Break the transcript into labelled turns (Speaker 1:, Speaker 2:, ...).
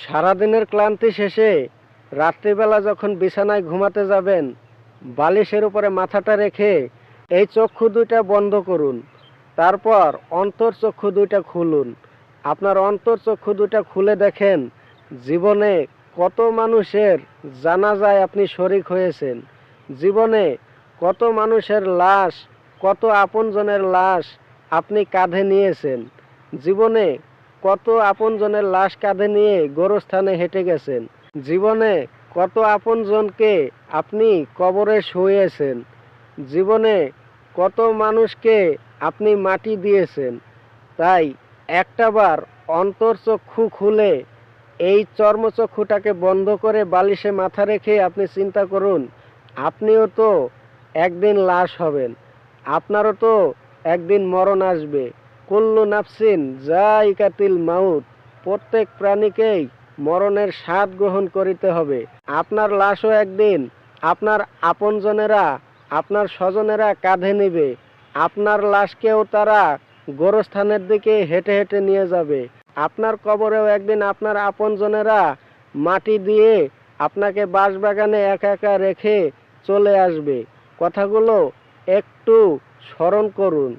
Speaker 1: সারাদিনের ক্লান্তি শেষে রাত্রিবেলা যখন বিছানায় ঘুমাতে যাবেন, বালিশের উপরে মাথাটা রেখে এই চক্ষু দুইটা বন্ধ করুন। তারপর অন্তর চক্ষু দুইটা খুলুন। আপনার অন্তর চক্ষু দুইটা খুলে দেখেন জীবনে কত মানুষের জানাজায় আপনি শরিক হয়েছেন। জীবনে কত মানুষের লাশ, কত আপনজনের লাশ আপনি কাঁধে নিয়েছেন। জীবনে কত আপনজনের লাশ কাঁধে নিয়ে গোরস্থানে হেঁটে গেছেন। জীবনে কত আপনজনকে আপনি কবরে শুয়েছেন। জীবনে কত মানুষকে আপনি মাটি দিয়েছেন। তাই একটাবার অন্তরচক্ষু খুলে এই চর্মচক্ষুটাকে বন্ধ করে বালিশে মাথা রেখে আপনি চিন্তা করুন, আপনিও তো একদিন লাশ হবেন, আপনারও তো একদিন মরণ আসবে। কুল্লু নাফসিন যায়িকাতুল মাউত, প্রত্যেক প্রাণীকেই মরণের স্বাদ গ্রহণ করিতে হবে। আপনার লাশও একদিন আপনার আপনজনেরা, আপনার স্বজনেরা কাঁধে নেবে। আপনার লাশকেও তারা গোরস্থানের দিকে হেঁটে হেঁটে নিয়ে যাবে। আপনার কবরেও একদিন আপনার আপনজনেরা মাটি দিয়ে আপনাকে বাঁশবাগানে একা একা রেখে চলে আসবে। কথাগুলো একটু স্মরণ করুন।